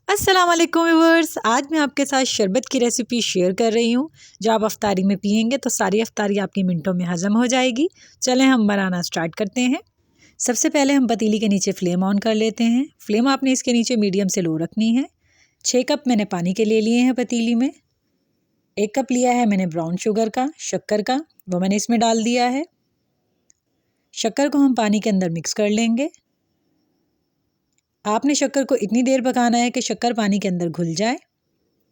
अस्सलाम वालेकुम व्यूअर्स, आज मैं आपके साथ शरबत की रेसिपी शेयर कर रही हूँ जो आप अफ्तारी में पियेंगे तो सारी अफ्तारी आपकी मिनटों में हज़म हो जाएगी। चलें हम बनाना स्टार्ट करते हैं। सबसे पहले हम पतीली के नीचे फ्लेम ऑन कर लेते हैं। फ्लेम आपने इसके नीचे मीडियम से लो रखनी है। 6 कप मैंने पानी के ले लिए हैं पतीली में। 1 कप लिया है मैंने ब्राउन शुगर का, शक्कर का, वो मैंने इसमें डाल दिया है। शक्कर को हम पानी के अंदर मिक्स कर लेंगे। आपने शक्कर को इतनी देर पकाना है कि शक्कर पानी के अंदर घुल जाए।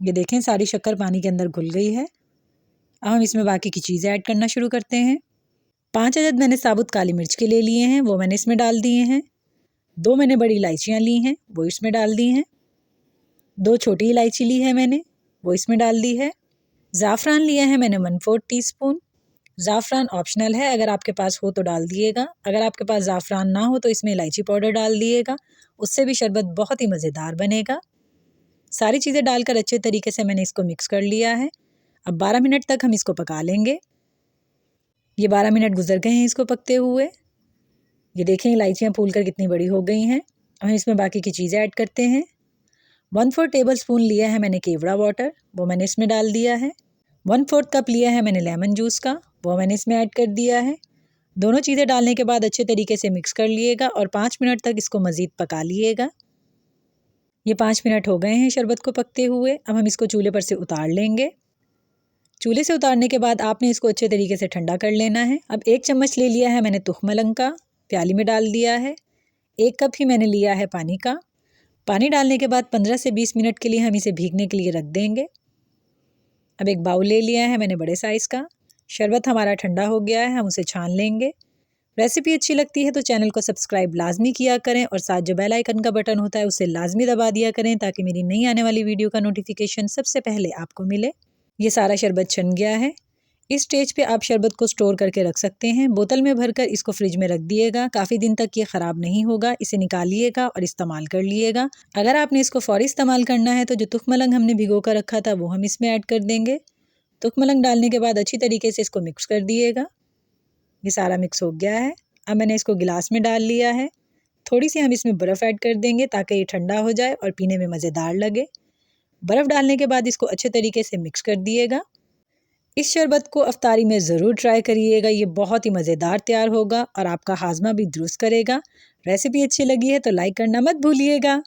ये देखें सारी शक्कर पानी के अंदर घुल गई है। अब हम इसमें बाकी की चीज़ें ऐड करना शुरू करते हैं। 5 अदद मैंने साबुत काली मिर्च के ले लिए हैं, वो मैंने इसमें डाल दिए हैं। 2 मैंने बड़ी इलायचियाँ ली हैं, वो इसमें डाल दी हैं। 2 छोटी इलायची ली है मैंने, वो इसमें डाल दी है। ज़ाफ़रान लिया है मैंने 1/4 टीस्पून। ज़ाफ़रान ऑप्शनल है, अगर आपके पास हो तो डाल दिएगा। अगर आपके पास ज़ाफ़रान ना हो तो इसमें इलायची पाउडर डाल दिएगा, उससे भी शरबत बहुत ही मज़ेदार बनेगा। सारी चीज़ें डालकर अच्छे तरीके से मैंने इसको मिक्स कर लिया है। अब 12 मिनट तक हम इसको पका लेंगे। ये 12 मिनट गुजर गए हैं इसको पकते हुए। ये देखें इलायचियाँ फूल कर कितनी बड़ी हो गई हैं। अब हम इसमें बाकी की चीज़ें ऐड करते हैं। 1/4 टेबल स्पून लिया है मैंने केवड़ा वाटर, वो मैंने इसमें डाल दिया है। 1/4 कप लिया है मैंने लेमन जूस का, वो मैंने इसमें ऐड कर दिया है। दोनों चीज़ें डालने के बाद अच्छे तरीके से मिक्स कर लिएगा और 5 मिनट तक इसको मज़ीद पका लिएगा। ये 5 मिनट हो गए हैं शरबत को पकते हुए। अब हम इसको चूल्हे पर से उतार लेंगे। चूल्हे से उतारने के बाद आपने इसको अच्छे तरीके से ठंडा कर लेना है। अब 1 चम्मच ले लिया है मैंने तुखमलंग का, प्याली में डाल दिया है। 1 कप ही मैंने लिया है पानी का। पानी डालने के बाद 15 से 20 मिनट के लिए हम इसे भीगने के लिए रख देंगे। अब एक बाउल ले लिया है मैंने बड़े साइज़ का। शरबत हमारा ठंडा हो गया है, हम उसे छान लेंगे। रेसिपी अच्छी लगती है तो चैनल को सब्सक्राइब लाजमी किया करें और साथ जो बेल आइकन का बटन होता है उसे लाजमी दबा दिया करें ताकि मेरी नई आने वाली वीडियो का नोटिफिकेशन सबसे पहले आपको मिले। ये सारा शरबत छन गया है। इस स्टेज पे आप शरबत को स्टोर करके रख सकते हैं। बोतल में भरकर इसको फ्रिज में रख दिएगा, काफ़ी दिन तक ये ख़राब नहीं होगा। इसे निकालिएगा और इस्तेमाल कर लिएगा। अगर आपने इसको फ़ौरी इस्तेमाल करना है तो जो तुखमलंग हमने भिगो कर रखा था वो हम इसमें ऐड कर देंगे। तुखमलंग डालने के बाद अच्छी तरीके से इसको मिक्स कर दिएगा। ये सारा मिक्स हो गया है। अब मैंने इसको गिलास में डाल लिया है। थोड़ी सी हम इसमें बर्फ़ ऐड कर देंगे ताकि ये ठंडा हो जाए और पीने में मज़ेदार लगे। बर्फ़ डालने के बाद इसको अच्छे तरीके से मिक्स कर दिएगा। इस शरबत को अफ्तारी में ज़रूर ट्राई करिएगा, ये बहुत ही मज़ेदार तैयार होगा और आपका हाजमा भी दुरुस्त करेगा। रेसिपी अच्छी लगी है तो लाइक करना मत भूलिएगा।